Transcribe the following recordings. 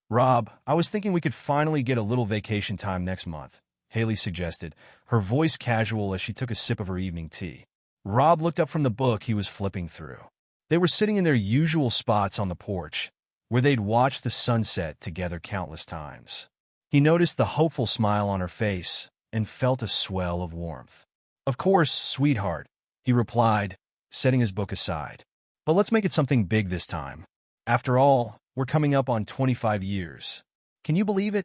Rob, I was thinking we could finally get a little vacation time next month, Haley suggested, her voice casual as she took a sip of her evening tea. Rob looked up from the book he was flipping through. They were sitting in their usual spots on the porch, where they'd watched the sunset together countless times. He noticed the hopeful smile on her face and felt a swell of warmth. "Of course, sweetheart," he replied, setting his book aside. "But let's make it something big this time. After all, we're coming up on 25 years. Can you believe it?"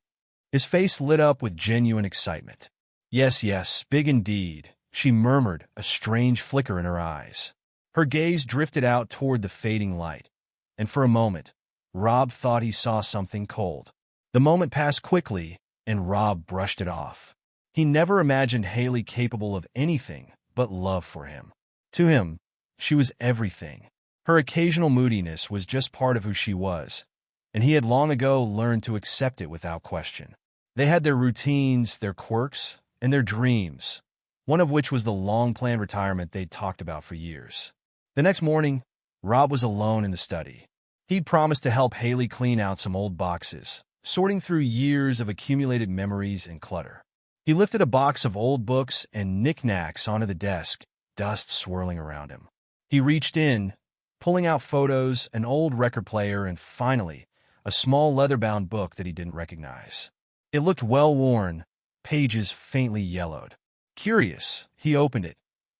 His face lit up with genuine excitement. "Yes, yes, big indeed," she murmured, a strange flicker in her eyes. Her gaze drifted out toward the fading light, and for a moment, Rob thought he saw something cold. The moment passed quickly, and Rob brushed it off. He never imagined Haley capable of anything but love for him. To him, she was everything. Her occasional moodiness was just part of who she was, and he had long ago learned to accept it without question. They had their routines, their quirks, and their dreams, one of which was the long-planned retirement they'd talked about for years. The next morning, Rob was alone in the study. He'd promised to help Haley clean out some old boxes, sorting through years of accumulated memories and clutter. He lifted a box of old books and knickknacks onto the desk, dust swirling around him. He reached in, pulling out photos, an old record player, and finally, a small leather-bound book that he didn't recognize. It looked well-worn, pages faintly yellowed. Curious, he opened it,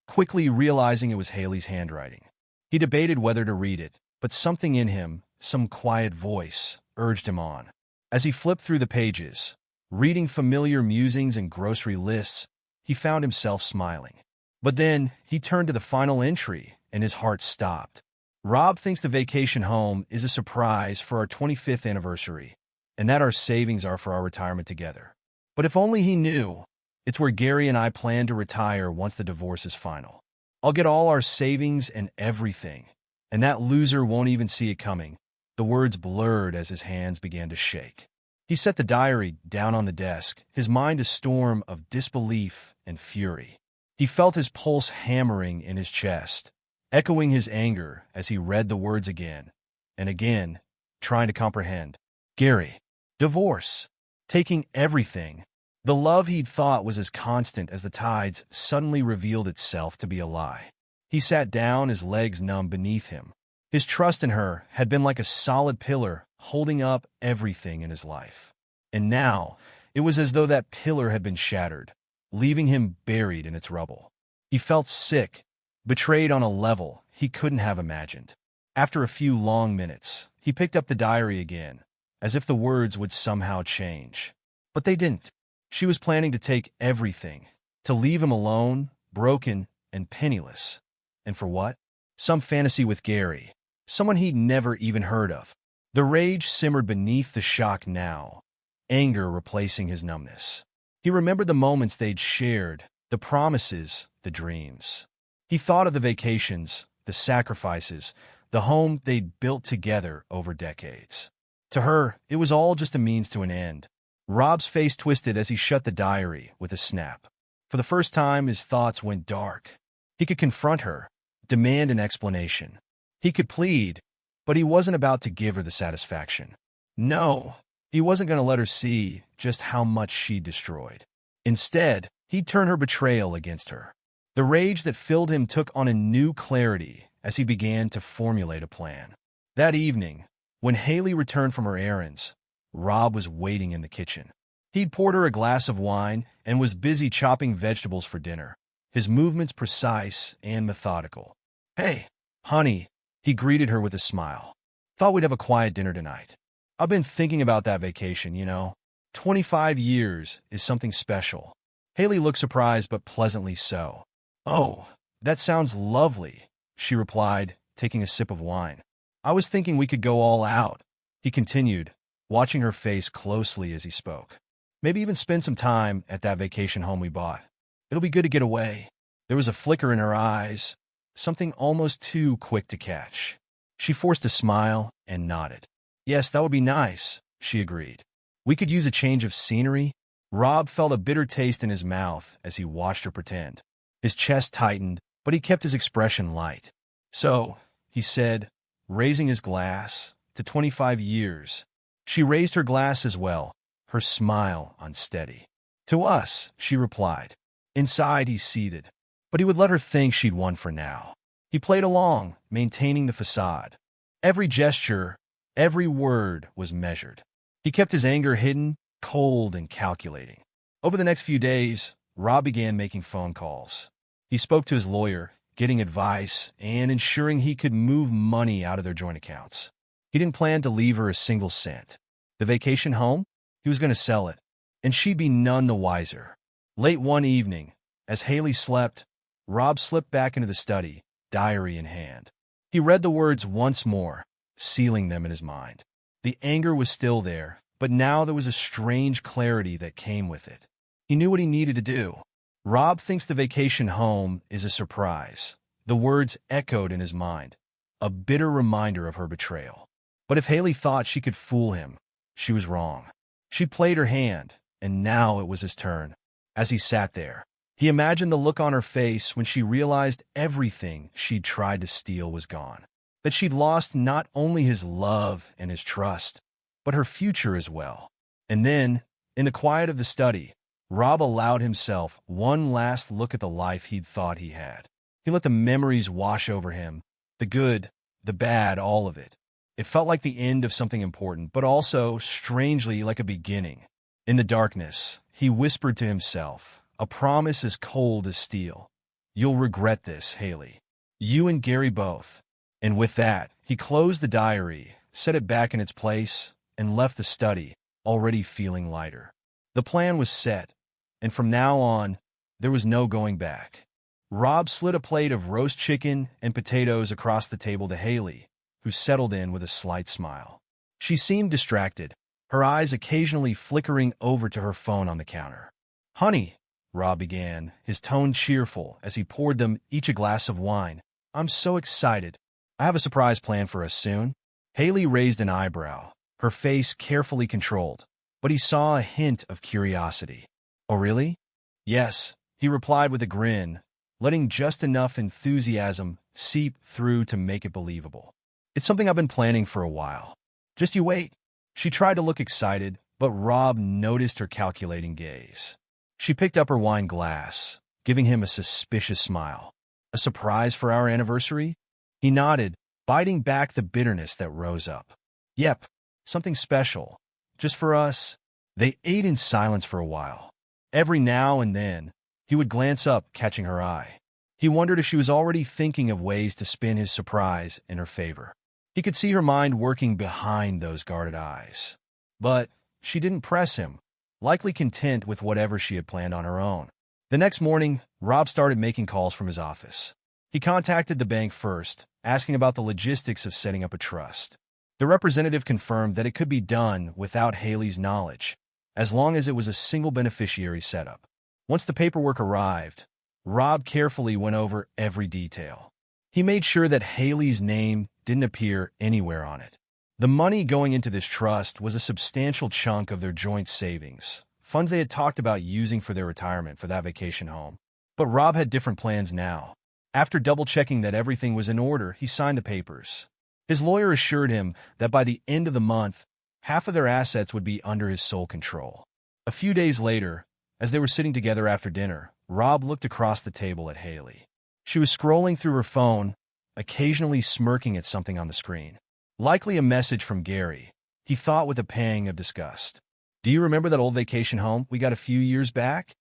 quickly realizing it was Haley's handwriting. He debated whether to read it, but something in him, some quiet voice, urged him on. As he flipped through the pages, reading familiar musings and grocery lists, he found himself smiling. But then, he turned to the final entry, and his heart stopped. "Rob thinks the vacation home is a surprise for our 25th anniversary, and that our savings are for our retirement together. But if only he knew, it's where Gary and I plan to retire once the divorce is final. I'll get all our savings and everything, and that loser won't even see it coming." The words blurred as his hands began to shake. He set the diary down on the desk, his mind a storm of disbelief and fury. He felt his pulse hammering in his chest, echoing his anger as he read the words again and again, trying to comprehend. Gary. Divorce. Taking everything. The love he'd thought was as constant as the tides suddenly revealed itself to be a lie. He sat down, his legs numb beneath him. His trust in her had been like a solid pillar holding up everything in his life. And now, it was as though that pillar had been shattered, leaving him buried in its rubble. He felt sick, betrayed on a level he couldn't have imagined. After a few long minutes, he picked up the diary again, as if the words would somehow change. But they didn't. She was planning to take everything, to leave him alone, broken, and penniless. And for what? Some fantasy with Gary, someone he'd never even heard of. The rage simmered beneath the shock now, anger replacing his numbness. He remembered the moments they'd shared, the promises, the dreams. He thought of the vacations, the sacrifices, the home they'd built together over decades. To her, it was all just a means to an end. Rob's face twisted as he shut the diary with a snap. For the first time, his thoughts went dark. He could confront her, demand an explanation. He could plead, but he wasn't about to give her the satisfaction. No, he wasn't going to let her see just how much she'd destroyed. Instead, he'd turn her betrayal against her. The rage that filled him took on a new clarity as he began to formulate a plan. That evening, when Haley returned from her errands, Rob was waiting in the kitchen. He'd poured her a glass of wine and was busy chopping vegetables for dinner, his movements precise and methodical. "Hey, honey," he greeted her with a smile. "Thought we'd have a quiet dinner tonight. I've been thinking about that vacation, 25 years is something special." Haley looked surprised but pleasantly so. "Oh, that sounds lovely," she replied, taking a sip of wine. "I was thinking we could go all out," he continued, watching her face closely as he spoke. "Maybe even spend some time at that vacation home we bought. It'll be good to get away." There was a flicker in her eyes, something almost too quick to catch. She forced a smile and nodded. "Yes, that would be nice," she agreed. "We could use a change of scenery." Rob felt a bitter taste in his mouth as he watched her pretend. His chest tightened, but he kept his expression light. "So," he said, raising his glass, "to 25 years. She raised her glass as well, her smile unsteady. "To us," she replied. Inside, he seethed, but he would let her think she'd won for now. He played along, maintaining the facade. Every gesture, every word was measured. He kept his anger hidden, cold and calculating. Over the next few days, Rob began making phone calls. He spoke to his lawyer, getting advice and ensuring he could move money out of their joint accounts. He didn't plan to leave her a single cent. The vacation home? He was going to sell it, and she'd be none the wiser. Late one evening, as Haley slept, Rob slipped back into the study, diary in hand. He read the words once more, sealing them in his mind. The anger was still there, but now there was a strange clarity that came with it. He knew what he needed to do. Rob thinks the vacation home is a surprise. The words echoed in his mind, a bitter reminder of her betrayal. But if Haley thought she could fool him, she was wrong. She played her hand, and now it was his turn. As he sat there, he imagined the look on her face when she realized everything she'd tried to steal was gone. That she'd lost not only his love and his trust, but her future as well. And then, in the quiet of the study, Rob allowed himself one last look at the life he'd thought he had. He let the memories wash over him, the good, the bad, all of it. It felt like the end of something important, but also, strangely, like a beginning. In the darkness, he whispered to himself, a promise as cold as steel. "You'll regret this, Haley. You and Gary both." And with that, he closed the diary, set it back in its place, and left the study, already feeling lighter. The plan was set, and from now on, there was no going back. Rob slid a plate of roast chicken and potatoes across the table to Haley, who settled in with a slight smile. She seemed distracted, her eyes occasionally flickering over to her phone on the counter. "Honey," Rob began, his tone cheerful as he poured them each a glass of wine. "I'm so excited. I have a surprise planned for us soon." Haley raised an eyebrow, her face carefully controlled, but he saw a hint of curiosity. "Oh, really?" "Yes," he replied with a grin, letting just enough enthusiasm seep through to make it believable. "It's something I've been planning for a while. Just you wait." She tried to look excited, but Rob noticed her calculating gaze. She picked up her wine glass, giving him a suspicious smile. "A surprise for our anniversary?" He nodded, biting back the bitterness that rose up. "Yep, something special. Just for us." They ate in silence for a while. Every now and then, he would glance up, catching her eye. He wondered if she was already thinking of ways to spin his surprise in her favor. He could see her mind working behind those guarded eyes. But she didn't press him, likely content with whatever she had planned on her own. The next morning, Rob started making calls from his office. He contacted the bank first, asking about the logistics of setting up a trust. The representative confirmed that it could be done without Haley's knowledge, as long as it was a single beneficiary setup. Once the paperwork arrived, Rob carefully went over every detail. He made sure that Haley's name didn't appear anywhere on it. The money going into this trust was a substantial chunk of their joint savings, funds they had talked about using for their retirement for that vacation home. But Rob had different plans now. After double-checking that everything was in order, he signed the papers. His lawyer assured him that by the end of the month, half of their assets would be under his sole control. A few days later, as they were sitting together after dinner, Rob looked across the table at Haley. She was scrolling through her phone, occasionally smirking at something on the screen. Likely a message from Gary, he thought with a pang of disgust. "Do you remember that old vacation home we got a few years back?"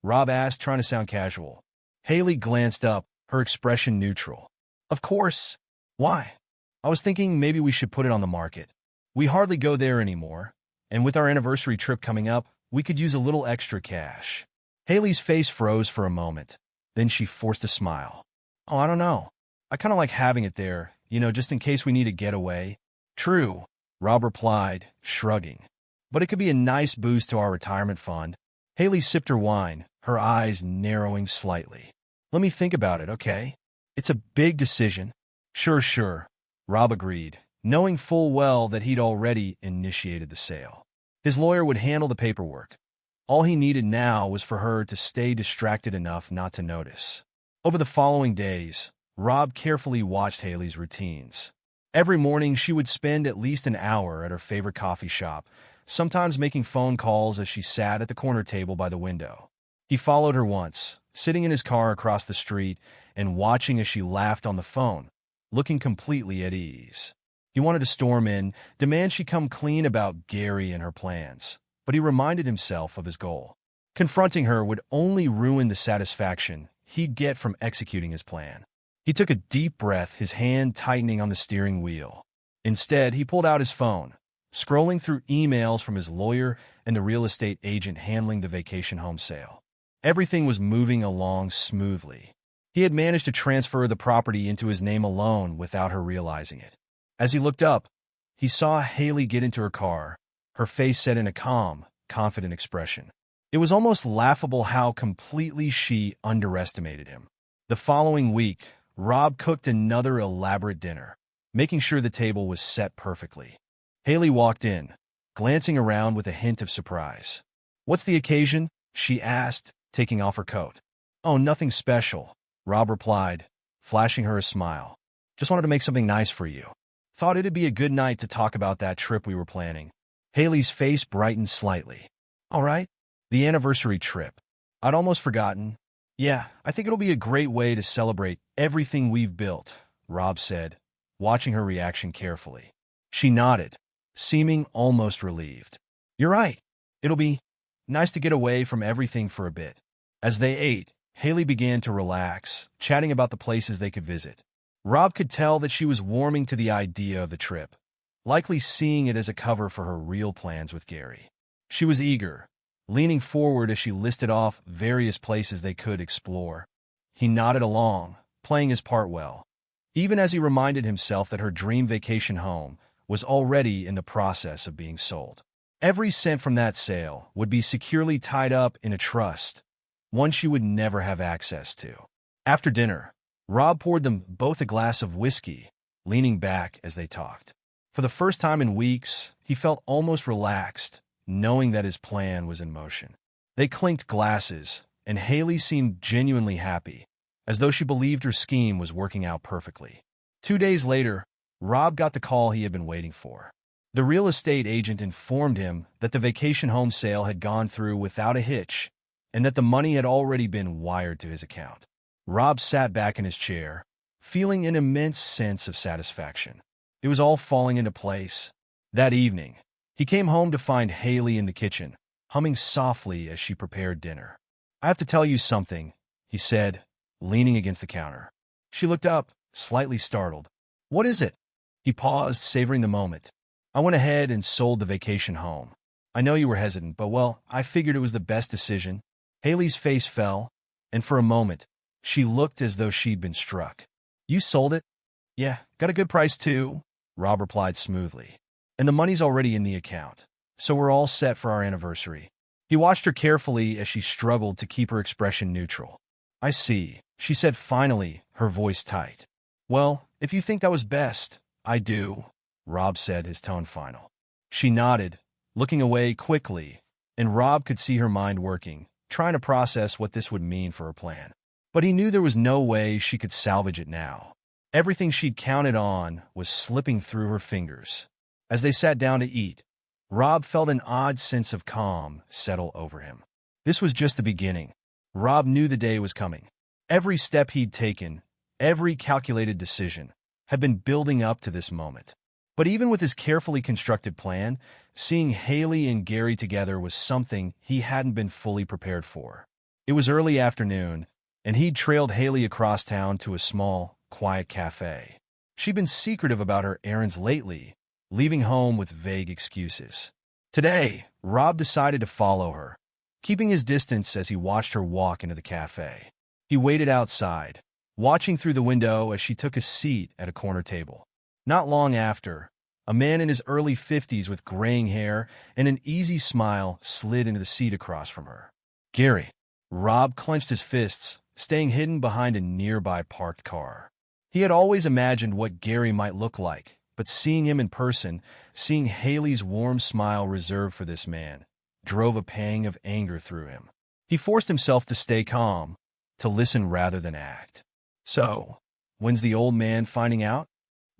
Rob asked, trying to sound casual. Haley glanced up, her expression neutral. "Of course. Why? I was thinking maybe we should put it on the market. We hardly go there anymore, and with our anniversary trip coming up, we could use a little extra cash." Haley's face froze for a moment. Then she forced a smile. "Oh, I don't know. I kind of like having it there, just in case we need a getaway." "True," Rob replied, shrugging. "But it could be a nice boost to our retirement fund." Haley sipped her wine, her eyes narrowing slightly. "Let me think about it, okay? It's a big decision." Sure, Rob agreed, knowing full well that he'd already initiated the sale. His lawyer would handle the paperwork. All he needed now was for her to stay distracted enough not to notice. Over the following days, Rob carefully watched Haley's routines. Every morning, she would spend at least an hour at her favorite coffee shop, sometimes making phone calls as she sat at the corner table by the window. He followed her once, sitting in his car across the street and watching as she laughed on the phone, looking completely at ease. He wanted to storm in, demand she come clean about Gary and her plans, but he reminded himself of his goal. Confronting her would only ruin the satisfaction he'd get from executing his plan. He took a deep breath, his hand tightening on the steering wheel. Instead, he pulled out his phone, scrolling through emails from his lawyer and the real estate agent handling the vacation home sale. Everything was moving along smoothly. He had managed to transfer the property into his name alone without her realizing it. As he looked up, he saw Haley get into her car, her face set in a calm, confident expression. It was almost laughable how completely she underestimated him. The following week, Rob cooked another elaborate dinner, making sure the table was set perfectly. Haley walked in, glancing around with a hint of surprise. "What's the occasion?" she asked, taking off her coat. "Oh, nothing special," Rob replied, flashing her a smile. "Just wanted to make something nice for you. Thought it'd be a good night to talk about that trip we were planning." Haley's face brightened slightly. "All right, the anniversary trip. I'd almost forgotten." "Yeah, I think it'll be a great way to celebrate everything we've built," Rob said, watching her reaction carefully. She nodded, seeming almost relieved. "You're right. It'll be nice to get away from everything for a bit." As they ate, Haley began to relax, chatting about the places they could visit. Rob could tell that she was warming to the idea of the trip, likely seeing it as a cover for her real plans with Gary. She was eager, leaning forward as she listed off various places they could explore. He nodded along, playing his part well, even as he reminded himself that her dream vacation home was already in the process of being sold. Every cent from that sale would be securely tied up in a trust, one she would never have access to. After dinner, Rob poured them both a glass of whiskey, leaning back as they talked. For the first time in weeks, he felt almost relaxed, knowing that his plan was in motion. They clinked glasses, and Haley seemed genuinely happy, as though she believed her scheme was working out perfectly. 2 days later, Rob got the call he had been waiting for. The real estate agent informed him that the vacation home sale had gone through without a hitch, and that the money had already been wired to his account. Rob sat back in his chair, feeling an immense sense of satisfaction. It was all falling into place. That evening, he came home to find Haley in the kitchen, humming softly as she prepared dinner. "I have to tell you something," he said, leaning against the counter. She looked up, slightly startled. "What is it?" He paused, savoring the moment. "I went ahead and sold the vacation home. I know you were hesitant, but well, I figured it was the best decision." Haley's face fell, and for a moment, she looked as though she'd been struck. "You sold it?" "Yeah, got a good price too," Rob replied smoothly. "And the money's already in the account, so we're all set for our anniversary." He watched her carefully as she struggled to keep her expression neutral. "I see," she said finally, her voice tight. "Well, if you think that was best, I do," Rob said, his tone final. She nodded, looking away quickly, and Rob could see her mind working, trying to process what this would mean for her plan. But he knew there was no way she could salvage it now. Everything she'd counted on was slipping through her fingers. As they sat down to eat, Rob felt an odd sense of calm settle over him. This was just the beginning. Rob knew the day was coming. Every step he'd taken, every calculated decision, had been building up to this moment. But even with his carefully constructed plan, seeing Haley and Gary together was something he hadn't been fully prepared for. It was early afternoon, and he'd trailed Haley across town to a small, quiet cafe. She'd been secretive about her errands lately, leaving home with vague excuses. Today, Rob decided to follow her, keeping his distance as he watched her walk into the cafe. He waited outside, watching through the window as she took a seat at a corner table. Not long after, a man in his early 50s with graying hair and an easy smile slid into the seat across from her. "Gary." Rob clenched his fists, staying hidden behind a nearby parked car. He had always imagined what Gary might look like, but seeing him in person, seeing Haley's warm smile reserved for this man, drove a pang of anger through him. He forced himself to stay calm, to listen rather than act. "So, when's the old man finding out?"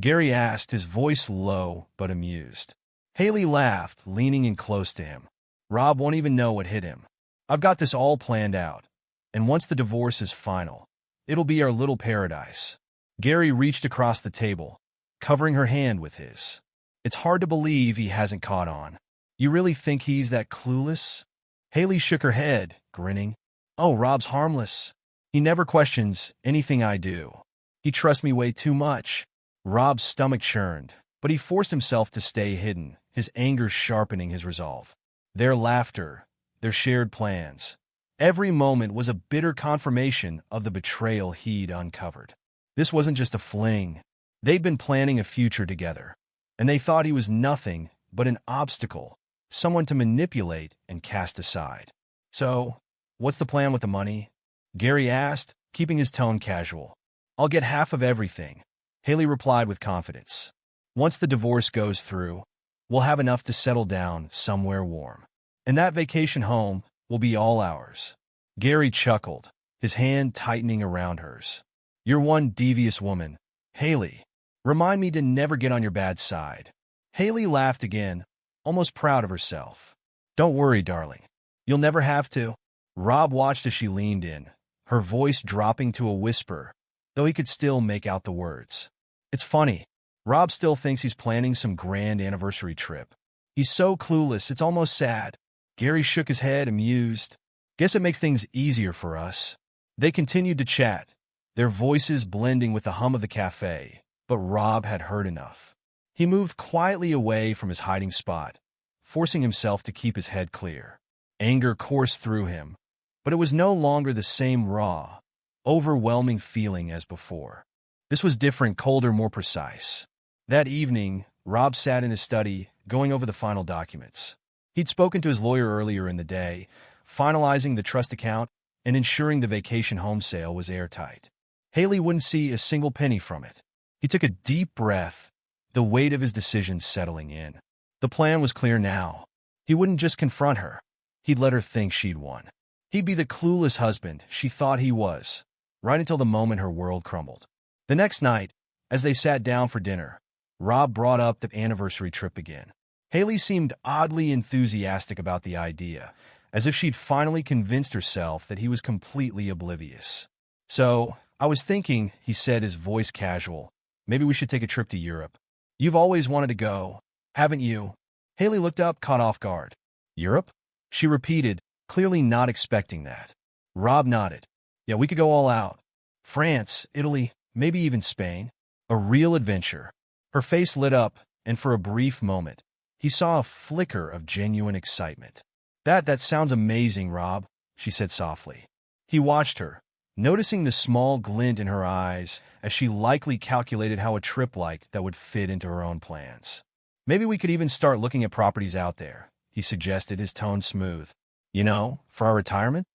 Gary asked, his voice low but amused. Haley laughed, leaning in close to him. Rob won't even know what hit him. I've got this all planned out, and once the divorce is final, it'll be our little paradise. Gary reached across the table, covering her hand with his. It's hard to believe he hasn't caught on. You really think he's that clueless? Haley shook her head, grinning. Oh, Rob's harmless. He never questions anything I do. He trusts me way too much. Rob's stomach churned, but he forced himself to stay hidden, his anger sharpening his resolve. Their laughter, their shared plans. Every moment was a bitter confirmation of the betrayal he'd uncovered. This wasn't just a fling. They'd been planning a future together, and they thought he was nothing but an obstacle, someone to manipulate and cast aside. So, what's the plan with the money? Gary asked, keeping his tone casual. I'll get half of everything, Haley replied with confidence. Once the divorce goes through, we'll have enough to settle down somewhere warm. And that vacation home will be all ours. Gary chuckled, his hand tightening around hers. You're one devious woman, Haley. Remind me to never get on your bad side. Haley laughed again, almost proud of herself. Don't worry, darling. You'll never have to. Rob watched as she leaned in, her voice dropping to a whisper, though he could still make out the words. It's funny. Rob still thinks he's planning some grand anniversary trip. He's so clueless, it's almost sad. Gary shook his head, amused. Guess it makes things easier for us. They continued to chat, their voices blending with the hum of the cafe, but Rob had heard enough. He moved quietly away from his hiding spot, forcing himself to keep his head clear. Anger coursed through him, but it was no longer the same raw, overwhelming feeling as before. This was different, colder, more precise. That evening, Rob sat in his study, going over the final documents. He'd spoken to his lawyer earlier in the day, finalizing the trust account and ensuring the vacation home sale was airtight. Haley wouldn't see a single penny from it. He took a deep breath, the weight of his decision settling in. The plan was clear now. He wouldn't just confront her. He'd let her think she'd won. He'd be the clueless husband she thought he was, right until the moment her world crumbled. The next night, as they sat down for dinner, Rob brought up the anniversary trip again. Haley seemed oddly enthusiastic about the idea, as if she'd finally convinced herself that he was completely oblivious. So, I was thinking, he said, his voice casual, maybe we should take a trip to Europe. You've always wanted to go, haven't you? Haley looked up, caught off guard. Europe? She repeated, clearly not expecting that. Rob nodded. Yeah, we could go all out. France, Italy, maybe even Spain. A real adventure. Her face lit up, and for a brief moment, he saw a flicker of genuine excitement. That sounds amazing, Rob, she said softly. He watched her, noticing the small glint in her eyes as she likely calculated how a trip like that would fit into her own plans. Maybe we could even start looking at properties out there, he suggested, his tone smooth. You know, for our retirement?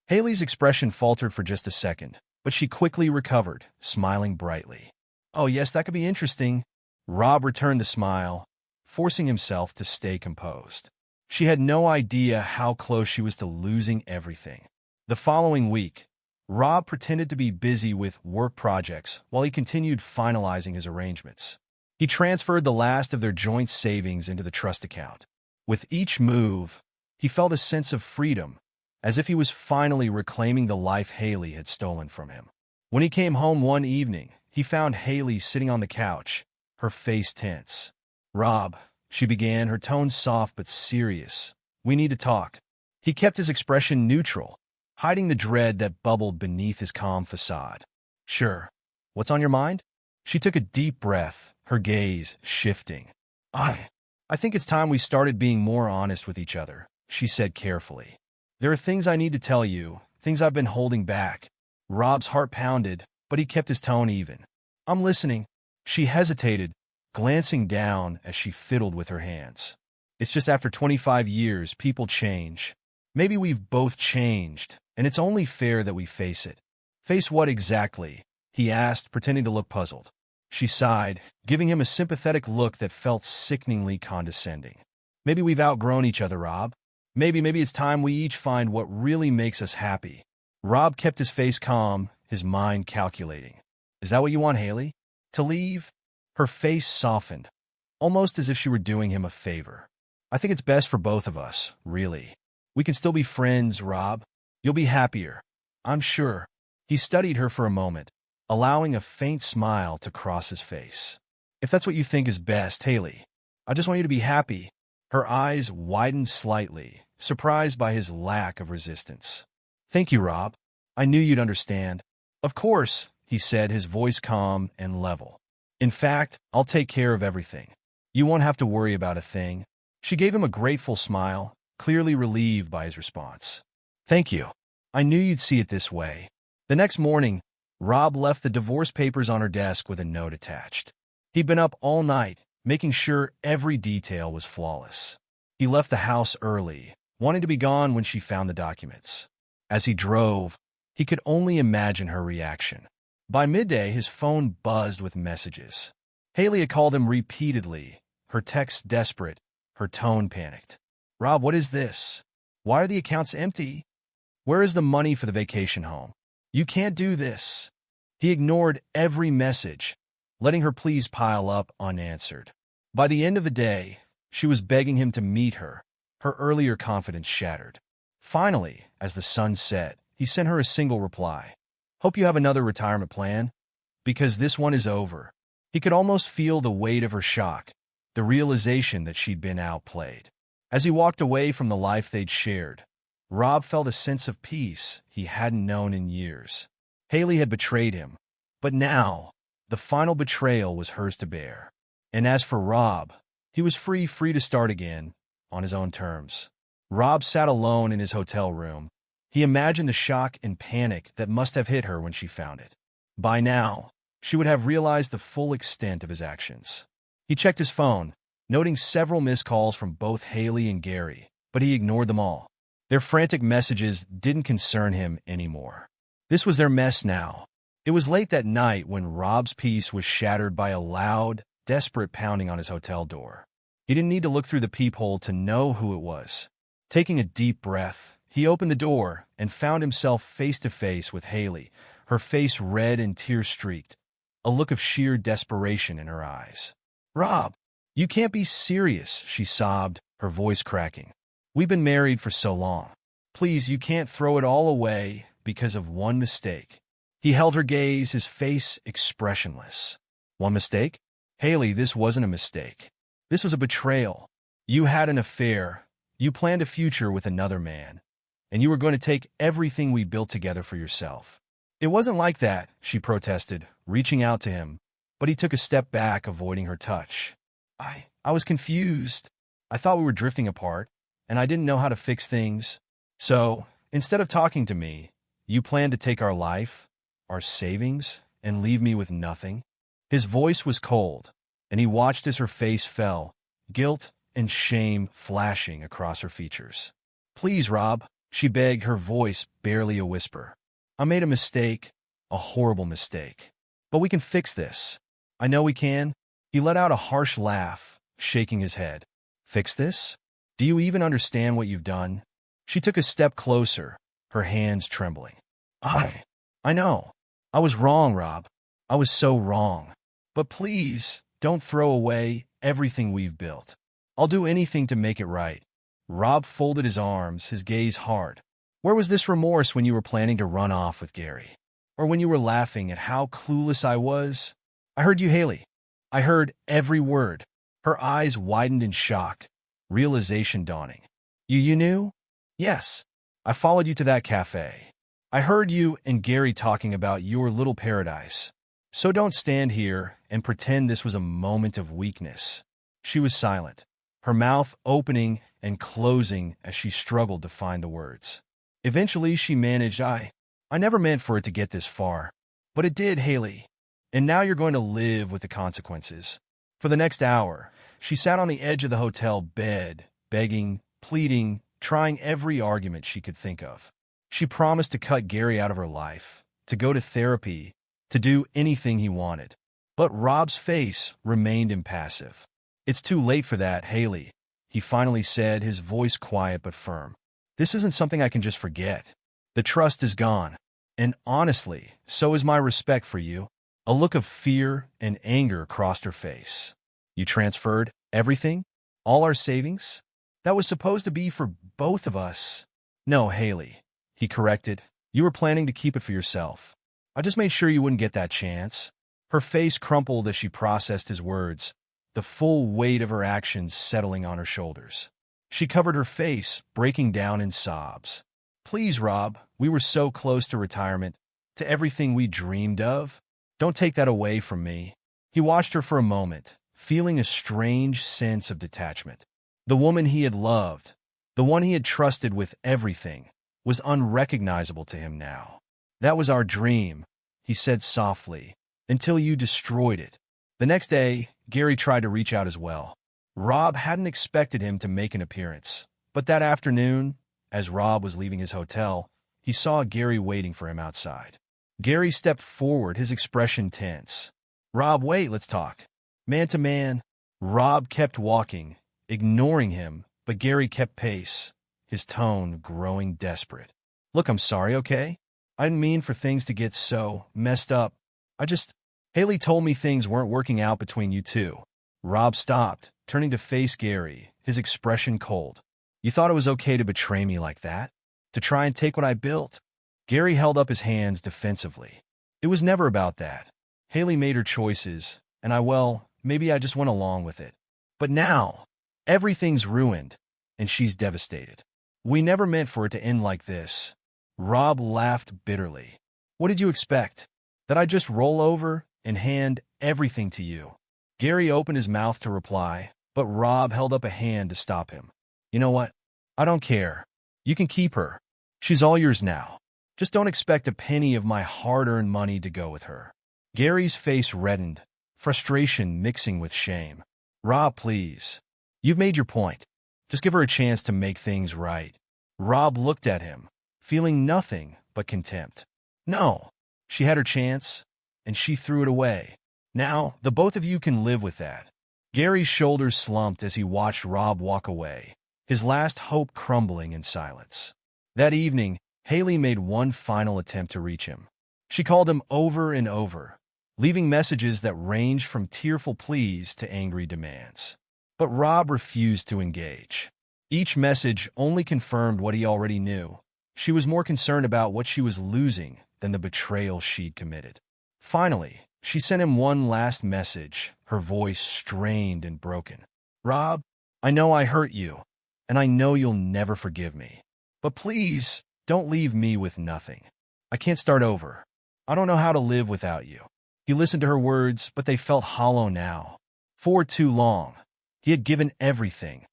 Haley's expression faltered for just a second, but she quickly recovered, smiling brightly. Oh yes, that could be interesting. Rob returned the smile, forcing himself to stay composed. She had no idea how close she was to losing everything. The following week, Rob pretended to be busy with work projects while he continued finalizing his arrangements. He transferred the last of their joint savings into the trust account. With each move, he felt a sense of freedom, as if he was finally reclaiming the life Haley had stolen from him. When he came home one evening, he found Haley sitting on the couch, her face tense. Rob, she began, her tone soft but serious. We need to talk. He kept his expression neutral, hiding the dread that bubbled beneath his calm facade. Sure. What's on your mind? She took a deep breath, her gaze shifting. I think it's time we started being more honest with each other, she said carefully. There are things I need to tell you, things I've been holding back. Rob's heart pounded, but he kept his tone even. I'm listening. She hesitated, glancing down as she fiddled with her hands. It's just after 25 years, people change. Maybe we've both changed, and it's only fair that we face it. Face what exactly? He asked, pretending to look puzzled. She sighed, giving him a sympathetic look that felt sickeningly condescending. Maybe we've outgrown each other, Rob. Maybe it's time we each find what really makes us happy. Rob kept his face calm, his mind calculating. Is that what you want, Haley? To leave? Her face softened, almost as if she were doing him a favor. I think it's best for both of us, really. We can still be friends, Rob. You'll be happier, I'm sure. He studied her for a moment, allowing a faint smile to cross his face. If that's what you think is best, Haley, I just want you to be happy. Her eyes widened slightly, surprised by his lack of resistance. Thank you, Rob. I knew you'd understand. Of course, he said, his voice calm and level. In fact, I'll take care of everything. You won't have to worry about a thing. She gave him a grateful smile, clearly relieved by his response. Thank you. I knew you'd see it this way. The next morning, Rob left the divorce papers on her desk with a note attached. He'd been up all night, making sure every detail was flawless. He left the house early, wanting to be gone when she found the documents. As he drove, he could only imagine her reaction. By midday, his phone buzzed with messages. Haley had called him repeatedly, her texts desperate, her tone panicked. Rob, what is this? Why are the accounts empty? Where is the money for the vacation home? You can't do this. He ignored every message, letting her pleas pile up unanswered. By the end of the day, she was begging him to meet her, her earlier confidence shattered. Finally, as the sun set, he sent her a single reply. Hope you have another retirement plan, because this one is over. He could almost feel the weight of her shock, the realization that she'd been outplayed. As he walked away from the life they'd shared, Rob felt a sense of peace he hadn't known in years. Haley had betrayed him, but now, the final betrayal was hers to bear. And as for Rob, he was free to start again, on his own terms. Rob sat alone in his hotel room. He imagined the shock and panic that must have hit her when she found it. By now, she would have realized the full extent of his actions. He checked his phone, noting several missed calls from both Haley and Gary, but he ignored them all. Their frantic messages didn't concern him anymore. This was their mess now. It was late that night when Rob's peace was shattered by a loud, desperate pounding on his hotel door. He didn't need to look through the peephole to know who it was. Taking a deep breath, he opened the door and found himself face to face with Haley, her face red and tear-streaked, a look of sheer desperation in her eyes. Rob, you can't be serious, she sobbed, her voice cracking. We've been married for so long. Please, you can't throw it all away because of one mistake. He held her gaze, his face expressionless. One mistake? Haley, this wasn't a mistake. This was a betrayal. You had an affair. You planned a future with another man. And you were going to take everything we built together for yourself. It wasn't like that, she protested, reaching out to him, but he took a step back, avoiding her touch. I was confused. I thought we were drifting apart, and I didn't know how to fix things. So, instead of talking to me, you planned to take our life, our savings, and leave me with nothing? His voice was cold, and he watched as her face fell, guilt and shame flashing across her features. Please, Rob, she begged, her voice barely a whisper. I made a mistake, a horrible mistake. But we can fix this. I know we can. He let out a harsh laugh, shaking his head. Fix this? Do you even understand what you've done? She took a step closer, her hands trembling. I know. I was wrong, Rob. I was so wrong. But please, don't throw away everything we've built. I'll do anything to make it right. Rob folded his arms, his gaze hard. Where was this remorse when you were planning to run off with Gary? Or when you were laughing at how clueless I was? I heard you, Haley. I heard every word. Her eyes widened in shock, realization dawning. You knew? Yes. I followed you to that cafe. I heard you and Gary talking about your little paradise. So don't stand here and pretend this was a moment of weakness. She was silent, her mouth opening and closing as she struggled to find the words. Eventually, she managed, I never meant for it to get this far. But it did, Haley. And now you're going to live with the consequences. For the next hour, she sat on the edge of the hotel bed, begging, pleading, trying every argument she could think of. She promised to cut Gary out of her life, to go to therapy, to do anything he wanted. But Rob's face remained impassive. It's too late for that, Haley, he finally said, his voice quiet but firm. This isn't something I can just forget. The trust is gone. And honestly, so is my respect for you. A look of fear and anger crossed her face. You transferred everything? All our savings? That was supposed to be for both of us. No, Haley, he corrected. You were planning to keep it for yourself. I just made sure you wouldn't get that chance. Her face crumpled as she processed his words, the full weight of her actions settling on her shoulders. She covered her face, breaking down in sobs. Please, Rob, we were so close to retirement, to everything we dreamed of. Don't take that away from me. He watched her for a moment, feeling a strange sense of detachment. The woman he had loved, the one he had trusted with everything, was unrecognizable to him now. That was our dream, he said softly, until you destroyed it. The next day, Gary tried to reach out as well. Rob hadn't expected him to make an appearance, but that afternoon, as Rob was leaving his hotel, he saw Gary waiting for him outside. Gary stepped forward, his expression tense. Rob, wait, let's talk. Man to man. Rob kept walking, ignoring him, but Gary kept pace, his tone growing desperate. Look, I'm sorry, okay? I didn't mean for things to get so messed up. Haley told me things weren't working out between you two. Rob stopped, turning to face Gary, his expression cold. You thought it was okay to betray me like that? To try and take what I built? Gary held up his hands defensively. It was never about that. Haley made her choices, and maybe I just went along with it. But now, everything's ruined, and she's devastated. We never meant for it to end like this. Rob laughed bitterly. What did you expect? That I'd just roll over and hand everything to you? Gary opened his mouth to reply, but Rob held up a hand to stop him. You know what? I don't care. You can keep her. She's all yours now. Just don't expect a penny of my hard-earned money to go with her. Gary's face reddened, frustration mixing with shame. Rob, please. You've made your point. Just give her a chance to make things right. Rob looked at him, feeling nothing but contempt. No, she had her chance, and she threw it away. Now, the both of you can live with that. Gary's shoulders slumped as he watched Rob walk away, his last hope crumbling in silence. That evening, Haley made one final attempt to reach him. She called him over and over, leaving messages that ranged from tearful pleas to angry demands. But Rob refused to engage. Each message only confirmed what he already knew. She was more concerned about what she was losing than the betrayal she'd committed. Finally, she sent him one last message, her voice strained and broken. Rob, I know I hurt you, and I know you'll never forgive me. But please, don't leave me with nothing. I can't start over. I don't know how to live without you. He listened to her words, but they felt hollow now. For too long, he had given everything,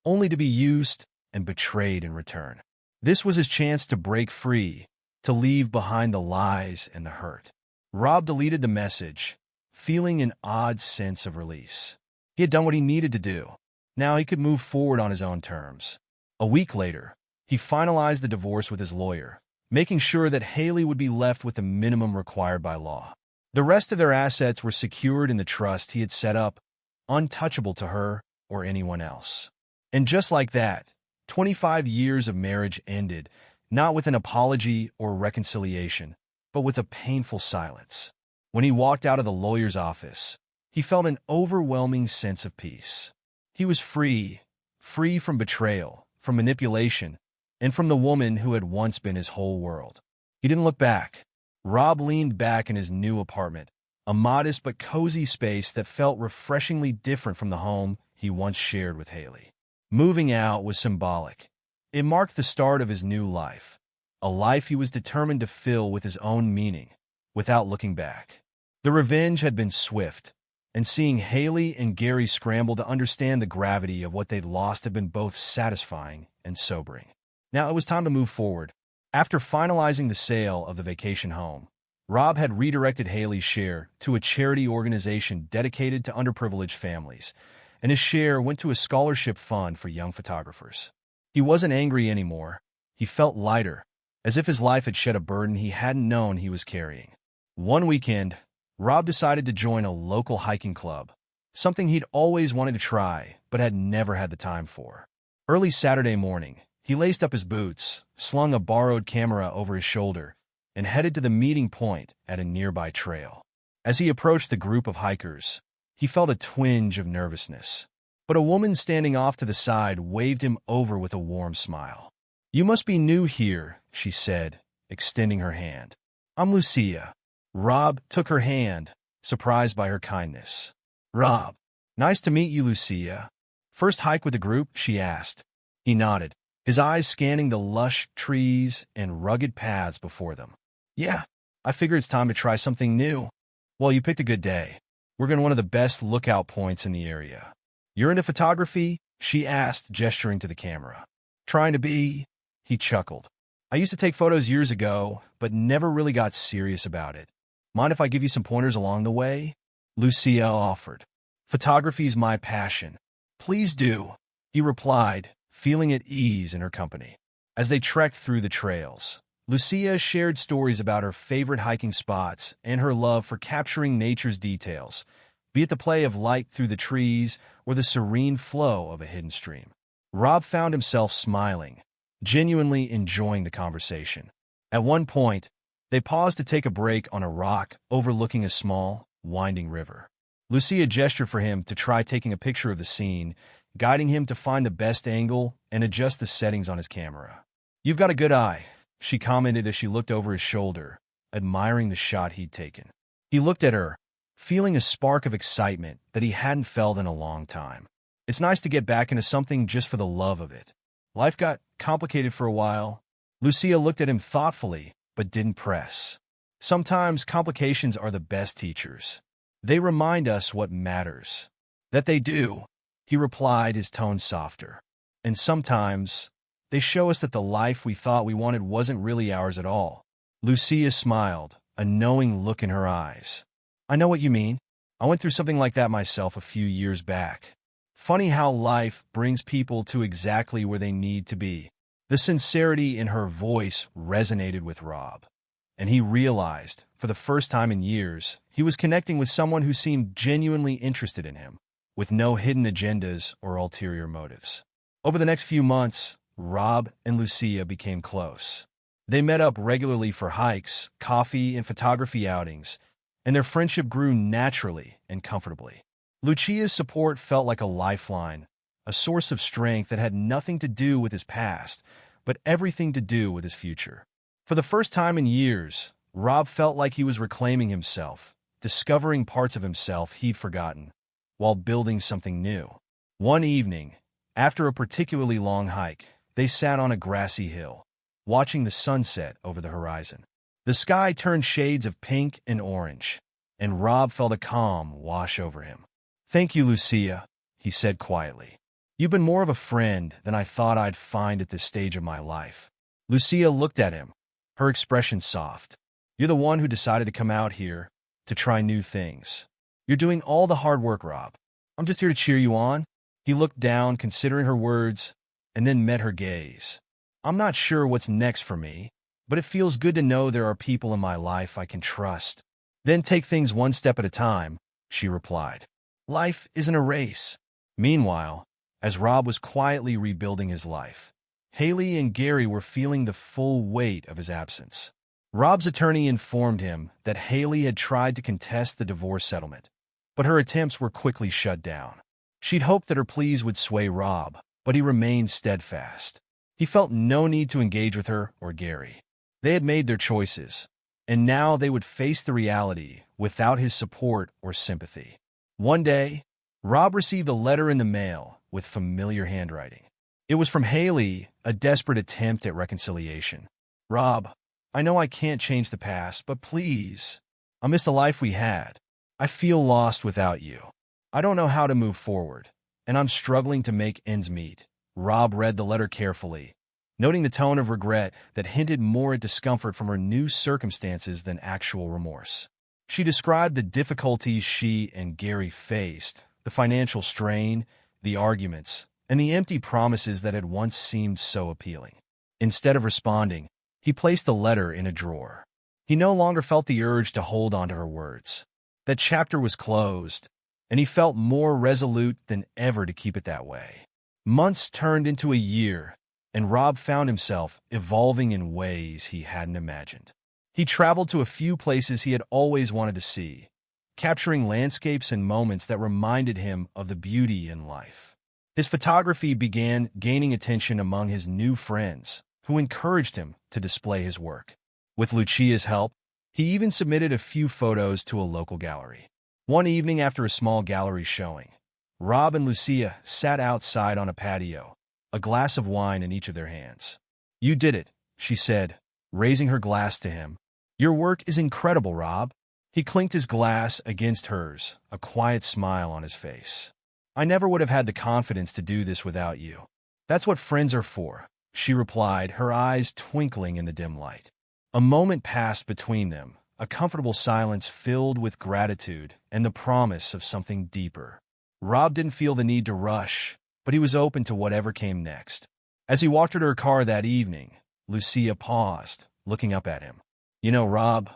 only to be used and betrayed in return. This was his chance to break free, to leave behind the lies and the hurt. Rob deleted the message, feeling an odd sense of release. He had done what he needed to do. Now he could move forward on his own terms. A week later, he finalized the divorce with his lawyer, making sure that Haley would be left with the minimum required by law. The rest of their assets were secured in the trust he had set up, untouchable to her or anyone else. And just like that, 25 years of marriage ended, not with an apology or reconciliation, but with a painful silence. When he walked out of the lawyer's office, he felt an overwhelming sense of peace. He was free from betrayal, from manipulation, and from the woman who had once been his whole world. He didn't look back. Rob leaned back in his new apartment, a modest but cozy space that felt refreshingly different from the home he once shared with Haley. Moving out was symbolic. It marked the start of his new life, a life he was determined to fill with his own meaning, without looking back. The revenge had been swift, and seeing Haley and Gary scramble to understand the gravity of what they'd lost had been both satisfying and sobering. Now it was time to move forward. After finalizing the sale of the vacation home, Rob had redirected Haley's share to a charity organization dedicated to underprivileged families, and his share went to a scholarship fund for young photographers. He wasn't angry anymore. He felt lighter, as if his life had shed a burden he hadn't known he was carrying. One weekend, Rob decided to join a local hiking club, something he'd always wanted to try but had never had the time for. Early Saturday morning, he laced up his boots, slung a borrowed camera over his shoulder, and headed to the meeting point at a nearby trail. As he approached the group of hikers, he felt a twinge of nervousness. But a woman standing off to the side waved him over with a warm smile. "You must be new here," she said, extending her hand. "I'm Lucia." Rob took her hand, surprised by her kindness. "Rob, nice to meet you, Lucia. First hike with the group?" she asked. He nodded, his eyes scanning the lush trees and rugged paths before them. "Yeah, I figure it's time to try something new." "Well, you picked a good day. We're going to one of the best lookout points in the area." "You're into photography?" she asked, gesturing to the camera. "Trying to be," he chuckled. "I used to take photos years ago, but never really got serious about it. Mind if I give you some pointers along the way?" Lucia offered. "Photography's my passion." "Please do," he replied, feeling at ease in her company. As they trekked through the trails, Lucia shared stories about her favorite hiking spots and her love for capturing nature's details, be it the play of light through the trees or the serene flow of a hidden stream. Rob found himself smiling, genuinely enjoying the conversation. At one point, they paused to take a break on a rock overlooking a small, winding river. Lucia gestured for him to try taking a picture of the scene, guiding him to find the best angle and adjust the settings on his camera. "You've got a good eye," she commented as she looked over his shoulder, admiring the shot he'd taken. He looked at her, feeling a spark of excitement that he hadn't felt in a long time. It's nice to get back into something just for the love of it. Life got complicated for a while. Lucia looked at him thoughtfully, but didn't press. Sometimes complications are the best teachers. They remind us what matters. "That they do," he replied, his tone softer. "And sometimes they show us that the life we thought we wanted wasn't really ours at all." Lucia smiled, a knowing look in her eyes. "I know what you mean. I went through something like that myself a few years back. Funny how life brings people to exactly where they need to be." The sincerity in her voice resonated with Rob, and he realized, for the first time in years, he was connecting with someone who seemed genuinely interested in him, with no hidden agendas or ulterior motives. Over the next few months, Rob and Lucia became close. They met up regularly for hikes, coffee, and photography outings, and their friendship grew naturally and comfortably. Lucia's support felt like a lifeline, a source of strength that had nothing to do with his past, but everything to do with his future. For the first time in years, Rob felt like he was reclaiming himself, discovering parts of himself he'd forgotten, while building something new. One evening, after a particularly long hike, they sat on a grassy hill, watching the sunset over the horizon. The sky turned shades of pink and orange, and Rob felt a calm wash over him. "Thank you, Lucia," he said quietly. "You've been more of a friend than I thought I'd find at this stage of my life." Lucia looked at him, her expression soft. "You're the one who decided to come out here, to try new things. You're doing all the hard work, Rob. I'm just here to cheer you on." He looked down, considering her words, and then met her gaze. "I'm not sure what's next for me, but it feels good to know there are people in my life I can trust." "Then take things one step at a time," she replied. "Life isn't a race." Meanwhile, as Rob was quietly rebuilding his life, Haley and Gary were feeling the full weight of his absence. Rob's attorney informed him that Haley had tried to contest the divorce settlement, but her attempts were quickly shut down. She'd hoped that her pleas would sway Rob, but he remained steadfast. He felt no need to engage with her or Gary. They had made their choices, and now they would face the reality without his support or sympathy. One day, Rob received a letter in the mail with familiar handwriting. It was from Haley, a desperate attempt at reconciliation. "Rob, I know I can't change the past, but please, I miss the life we had. I feel lost without you. I don't know how to move forward, and I'm struggling to make ends meet." Rob read the letter carefully, noting the tone of regret that hinted more at discomfort from her new circumstances than actual remorse. She described the difficulties she and Gary faced, the financial strain, the arguments, and the empty promises that had once seemed so appealing. Instead of responding, he placed the letter in a drawer. He no longer felt the urge to hold on to her words. That chapter was closed, and he felt more resolute than ever to keep it that way. Months turned into a year, and Rob found himself evolving in ways he hadn't imagined. He traveled to a few places he had always wanted to see, capturing landscapes and moments that reminded him of the beauty in life. His photography began gaining attention among his new friends, who encouraged him to display his work. With Lucia's help, he even submitted a few photos to a local gallery. One evening after a small gallery showing, Rob and Lucia sat outside on a patio, a glass of wine in each of their hands. "You did it," she said, raising her glass to him. "Your work is incredible, Rob." He clinked his glass against hers, a quiet smile on his face. "I never would have had the confidence to do this without you." "That's what friends are for," she replied, her eyes twinkling in the dim light. A moment passed between them, a comfortable silence filled with gratitude and the promise of something deeper. Rob didn't feel the need to rush, but he was open to whatever came next. As he walked her to her car that evening, Lucia paused, looking up at him. "You know, Rob,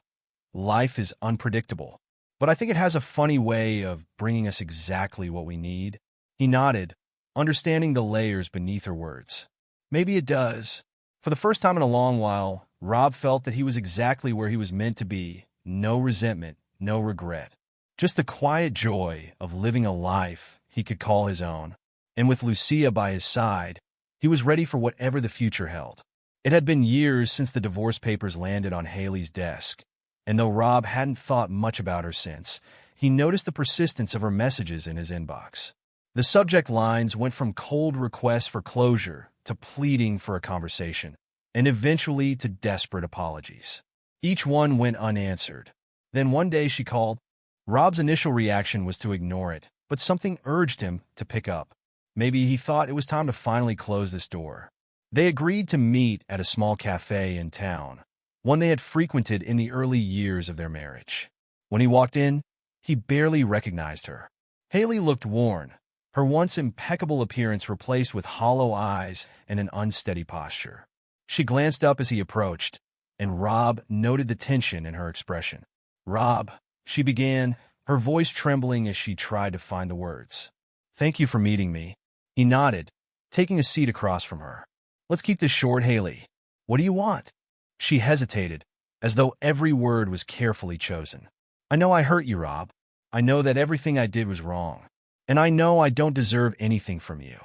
life is unpredictable, but I think it has a funny way of bringing us exactly what we need." He nodded, understanding the layers beneath her words. "Maybe it does." For the first time in a long while, Rob felt that he was exactly where he was meant to be. No resentment, no regret. Just the quiet joy of living a life he could call his own. And with Lucia by his side, he was ready for whatever the future held. It had been years since the divorce papers landed on Haley's desk, and though Rob hadn't thought much about her since, he noticed the persistence of her messages in his inbox. The subject lines went from cold requests for closure to pleading for a conversation, and eventually to desperate apologies. Each one went unanswered. Then one day she called. Rob's initial reaction was to ignore it, but something urged him to pick up. Maybe he thought it was time to finally close this door. They agreed to meet at a small cafe in town, one they had frequented in the early years of their marriage. When he walked in, he barely recognized her. Haley looked worn, her once impeccable appearance replaced with hollow eyes and an unsteady posture. She glanced up as he approached, and Rob noted the tension in her expression. "Rob," she began, her voice trembling as she tried to find the words. "Thank you for meeting me." He nodded, taking a seat across from her. "Let's keep this short, Haley. What do you want?" She hesitated, as though every word was carefully chosen. "I know I hurt you, Rob. I know that everything I did was wrong. And I know I don't deserve anything from you.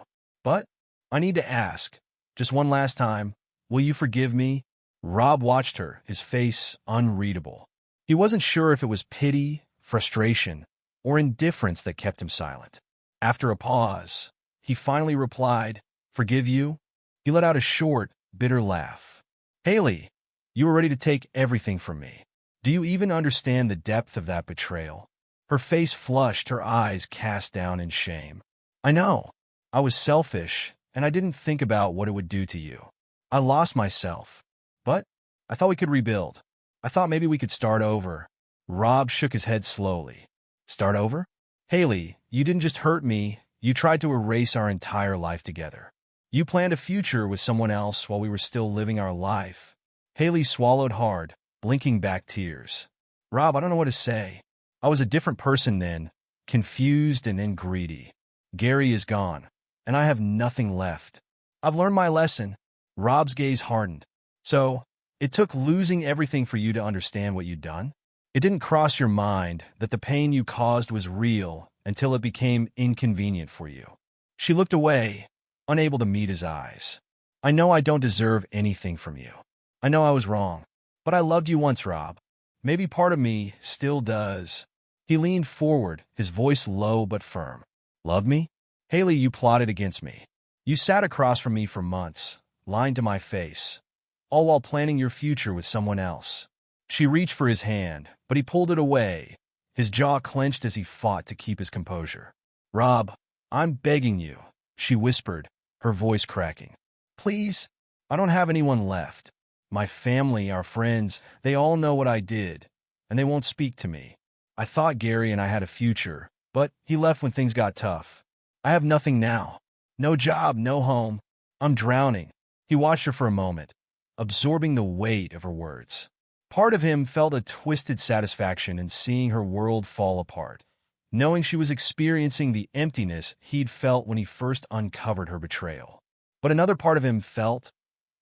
But I need to ask, just one last time, will you forgive me?" Rob watched her, his face unreadable. He wasn't sure if it was pity, frustration, or indifference that kept him silent. After a pause, he finally replied, "Forgive you?" He let out a short, bitter laugh. "Haley, you were ready to take everything from me. Do you even understand the depth of that betrayal?" Her face flushed, her eyes cast down in shame. "I know. I was selfish, and I didn't think about what it would do to you. I lost myself. But I thought we could rebuild. I thought maybe we could start over." Rob shook his head slowly. "Start over?" "Haley, you didn't just hurt me. You tried to erase our entire life together. You planned a future with someone else while we were still living our life." Haley swallowed hard, blinking back tears. "Rob, I don't know what to say. I was a different person then, confused and then greedy. Gary is gone, and I have nothing left. I've learned my lesson." Rob's gaze hardened. "So, it took losing everything for you to understand what you'd done? It didn't cross your mind that the pain you caused was real until it became inconvenient for you." She looked away, unable to meet his eyes. "I know I don't deserve anything from you. I know I was wrong. But I loved you once, Rob. Maybe part of me still does." He leaned forward, his voice low but firm. "Love me? Haley, you plotted against me. You sat across from me for months, lying to my face, all while planning your future with someone else." She reached for his hand, but he pulled it away, his jaw clenched as he fought to keep his composure. "Rob, I'm begging you," she whispered, her voice cracking. "Please, I don't have anyone left. My family, our friends, they all know what I did, and they won't speak to me. I thought Gary and I had a future, but he left when things got tough. I have nothing now. No job, no home. I'm drowning." He watched her for a moment, absorbing the weight of her words. Part of him felt a twisted satisfaction in seeing her world fall apart, knowing she was experiencing the emptiness he'd felt when he first uncovered her betrayal. But another part of him felt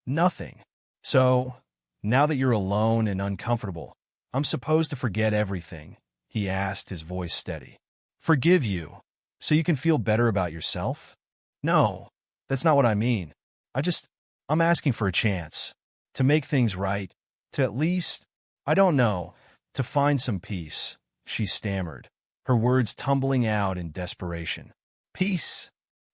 nothing. "So, now that you're alone and uncomfortable, I'm supposed to forget everything, he asked, his voice steady. Forgive you, so you can feel better about yourself? No, that's not what I mean. I'm asking for a chance. To make things right. To at least, I don't know, to find some peace, she stammered, her words tumbling out in desperation. Peace?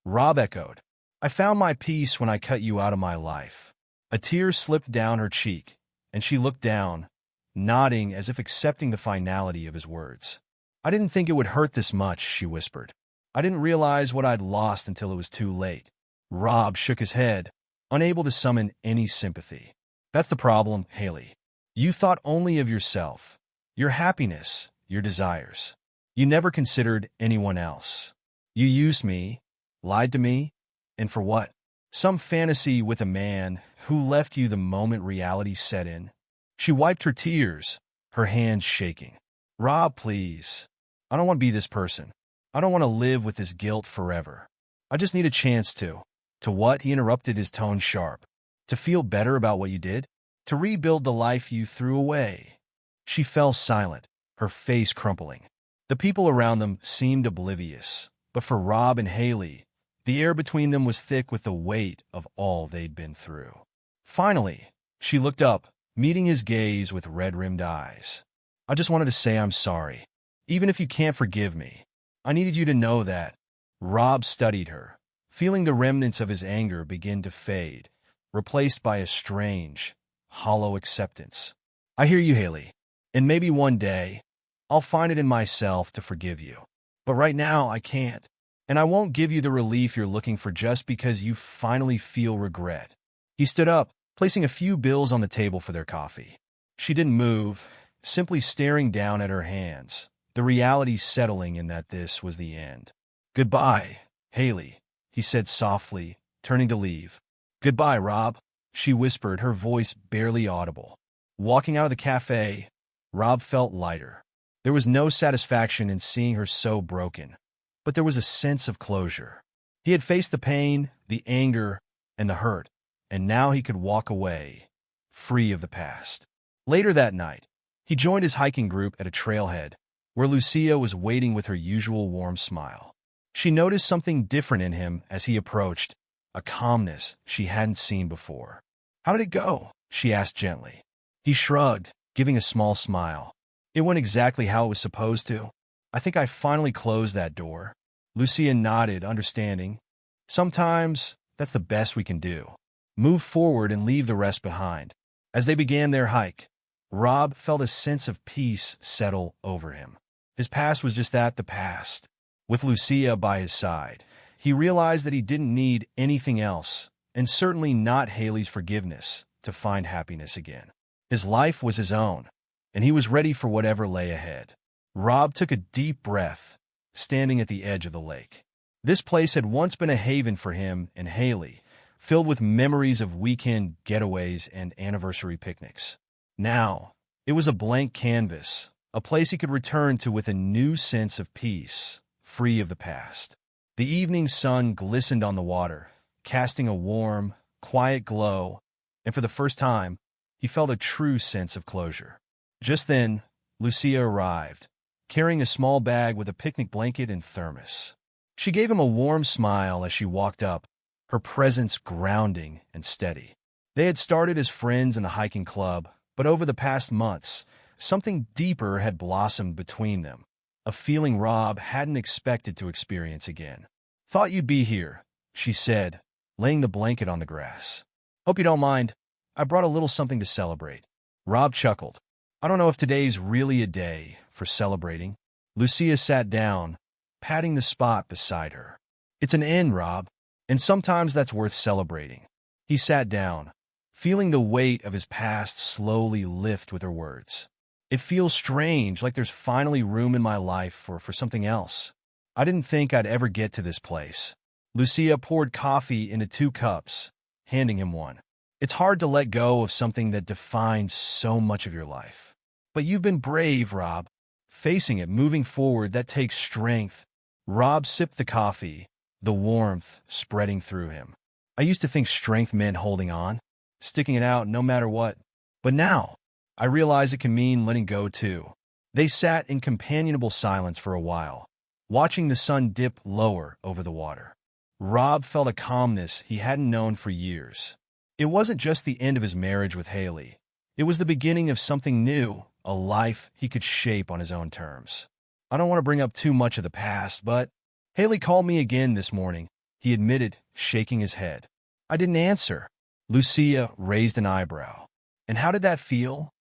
Rob echoed. I found my peace when I cut you out of my life. A tear slipped down her cheek, and she looked down, nodding as if accepting the finality of his words. I didn't think it would hurt this much, she whispered. I didn't realize what I'd lost until it was too late. Rob shook his head, unable to summon any sympathy. That's the problem, Haley. You thought only of yourself, your happiness, your desires. You never considered anyone else. You used me, lied to me, and for what? Some fantasy with a man who left you the moment reality set in. She wiped her tears, her hands shaking. Rob, please. I don't want to be this person. I don't want to live with this guilt forever. I just need a chance to. To what? He interrupted, his tone sharp. To feel better about what you did? To rebuild the life you threw away. She fell silent, her face crumpling. The people around them seemed oblivious, but for Rob and Haley, the air between them was thick with the weight of all they'd been through. Finally, she looked up, meeting his gaze with red-rimmed eyes. I just wanted to say I'm sorry. Even if you can't forgive me, I needed you to know that. Rob studied her, feeling the remnants of his anger begin to fade, replaced by a strange, hollow acceptance. I hear you, Haley, and maybe one day, I'll find it in myself to forgive you. But right now, I can't. And I won't give you the relief you're looking for just because you finally feel regret. He stood up, placing a few bills on the table for their coffee. She didn't move, simply staring down at her hands, the reality settling in that this was the end. Goodbye, Haley, he said softly, turning to leave. Goodbye, Rob, she whispered, her voice barely audible. Walking out of the cafe, Rob felt lighter. There was no satisfaction in seeing her so broken, but there was a sense of closure. He had faced the pain, the anger, and the hurt, and now he could walk away, free of the past. Later that night, he joined his hiking group at a trailhead, where Lucia was waiting with her usual warm smile. She noticed something different in him as he approached, a calmness she hadn't seen before. How did it go? She asked gently. He shrugged, giving a small smile. It went exactly how it was supposed to. I think I finally closed that door. Lucia nodded, understanding. Sometimes, that's the best we can do. Move forward and leave the rest behind. As they began their hike, Rob felt a sense of peace settle over him. His past was just that, the past. With Lucia by his side, he realized that he didn't need anything else, and certainly not Haley's forgiveness, to find happiness again. His life was his own, and he was ready for whatever lay ahead. Rob took a deep breath, standing at the edge of the lake. This place had once been a haven for him and Haley, filled with memories of weekend getaways and anniversary picnics. Now, it was a blank canvas, a place he could return to with a new sense of peace, free of the past. The evening sun glistened on the water, casting a warm, quiet glow, and for the first time, he felt a true sense of closure. Just then, Lucia arrived, carrying a small bag with a picnic blanket and thermos. She gave him a warm smile as she walked up, her presence grounding and steady. They had started as friends in the hiking club, but over the past months, something deeper had blossomed between them, a feeling Rob hadn't expected to experience again. Thought you'd be here, she said, laying the blanket on the grass. Hope you don't mind. I brought a little something to celebrate. Rob chuckled. I don't know if today's really a day for celebrating. Lucia sat down, patting the spot beside her. It's an end, Rob, and sometimes that's worth celebrating. He sat down, feeling the weight of his past slowly lift with her words. It feels strange, like there's finally room in my life for something else. I didn't think I'd ever get to this place. Lucia poured coffee into 2 cups, handing him one. It's hard to let go of something that defines so much of your life. But you've been brave, Rob. Facing it, moving forward, that takes strength. Rob sipped the coffee, the warmth spreading through him. I used to think strength meant holding on, sticking it out no matter what. But now, I realize it can mean letting go too. They sat in companionable silence for a while, watching the sun dip lower over the water. Rob felt a calmness he hadn't known for years. It wasn't just the end of his marriage with Haley. It was the beginning of something new, a life he could shape on his own terms. I don't want to bring up too much of the past, but Haley called me again this morning, he admitted, shaking his head. I didn't answer. Lucia raised an eyebrow. And how did that feel?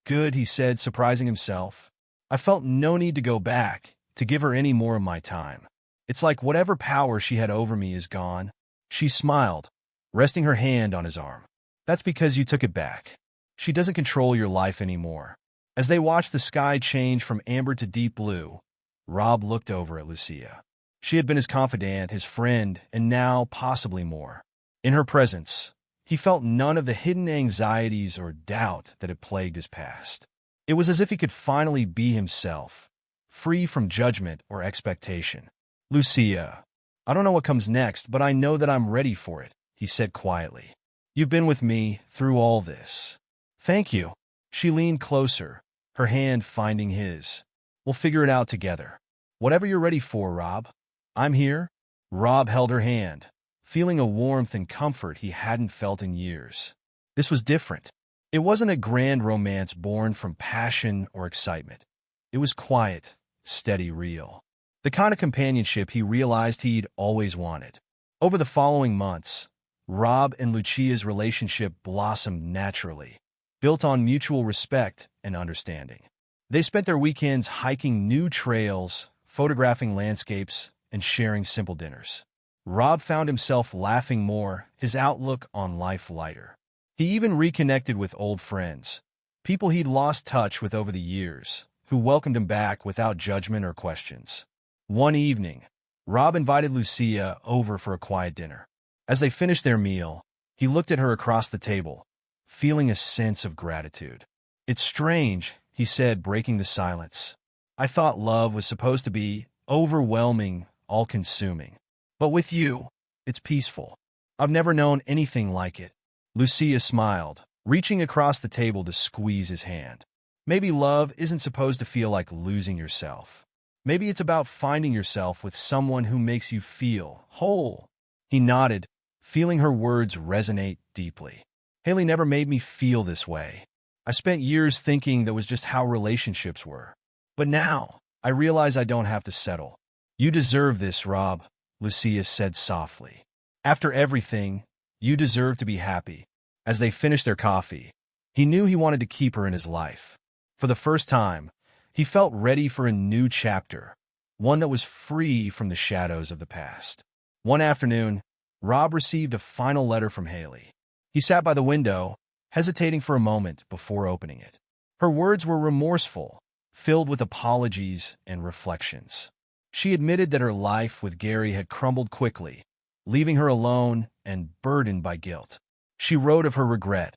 Good, he said, surprising himself. I felt no need to go back, to give her any more of my time. It's like whatever power she had over me is gone. She smiled, resting her hand on his arm. That's because you took it back. She doesn't control your life anymore. As they watched the sky change from amber to deep blue, Rob looked over at Lucia. She had been his confidant, his friend, and now possibly more. In her presence, he felt none of the hidden anxieties or doubt that had plagued his past. It was as if he could finally be himself, free from judgment or expectation. Lucia, I don't know what comes next, but I know that I'm ready for it, he said quietly. You've been with me through all this. Thank you. She leaned closer, her hand finding his. We'll figure it out together. Whatever you're ready for, Rob. I'm here. Rob held her hand, feeling a warmth and comfort he hadn't felt in years. This was different. It wasn't a grand romance born from passion or excitement. It was quiet, steady, real. The kind of companionship he realized he'd always wanted. Over the following months, Rob and Lucia's relationship blossomed naturally, built on mutual respect and understanding. They spent their weekends hiking new trails, photographing landscapes, and sharing simple dinners. Rob found himself laughing more, his outlook on life lighter. He even reconnected with old friends, people he'd lost touch with over the years, who welcomed him back without judgment or questions. One evening, Rob invited Lucia over for a quiet dinner. As they finished their meal, he looked at her across the table, feeling a sense of gratitude. It's strange, he said, breaking the silence. I thought love was supposed to be overwhelming, all-consuming. But with you, it's peaceful. I've never known anything like it. Lucia smiled, reaching across the table to squeeze his hand. Maybe love isn't supposed to feel like losing yourself. Maybe it's about finding yourself with someone who makes you feel whole. He nodded, feeling her words resonate deeply. Haley never made me feel this way. I spent years thinking that was just how relationships were. But now, I realize I don't have to settle. You deserve this, Rob, Lucia said softly. After everything, you deserve to be happy. As they finished their coffee, he knew he wanted to keep her in his life. For the first time, he felt ready for a new chapter, one that was free from the shadows of the past. One afternoon, Rob received a final letter from Haley. He sat by the window, hesitating for a moment before opening it. Her words were remorseful, filled with apologies and reflections. She admitted that her life with Gary had crumbled quickly, leaving her alone and burdened by guilt. She wrote of her regret,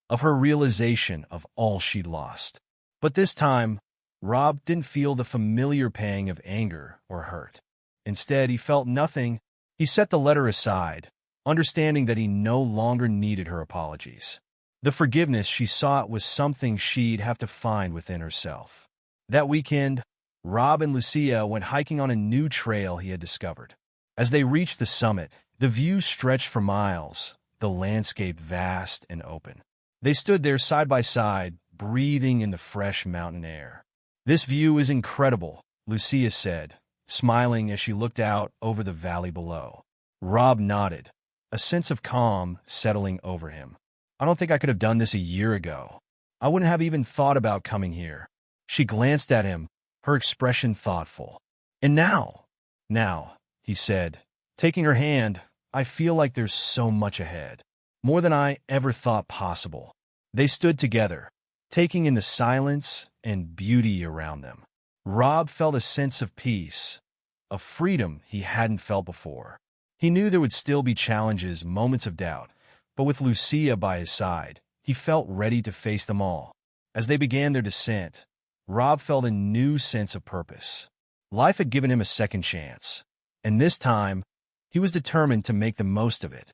of her realization of all she'd lost. But this time, Rob didn't feel the familiar pang of anger or hurt. Instead, he felt nothing. He set the letter aside, understanding that he no longer needed her apologies. The forgiveness she sought was something she'd have to find within herself. That weekend, Rob and Lucia went hiking on a new trail he had discovered. As they reached the summit, the view stretched for miles, the landscape vast and open. They stood there side by side, breathing in the fresh mountain air. This view is incredible, Lucia said, smiling as she looked out over the valley below. Rob nodded, a sense of calm settling over him. I don't think I could have done this a year ago. I wouldn't have even thought about coming here. She glanced at him, her expression thoughtful. And now, he said, taking her hand, I feel like there's so much ahead. More than I ever thought possible. They stood together, taking in the silence and beauty around them. Rob felt a sense of peace, of freedom he hadn't felt before. He knew there would still be challenges, moments of doubt, but with Lucia by his side, he felt ready to face them all. As they began their descent, Rob felt a new sense of purpose. Life had given him a second chance, and this time, he was determined to make the most of it.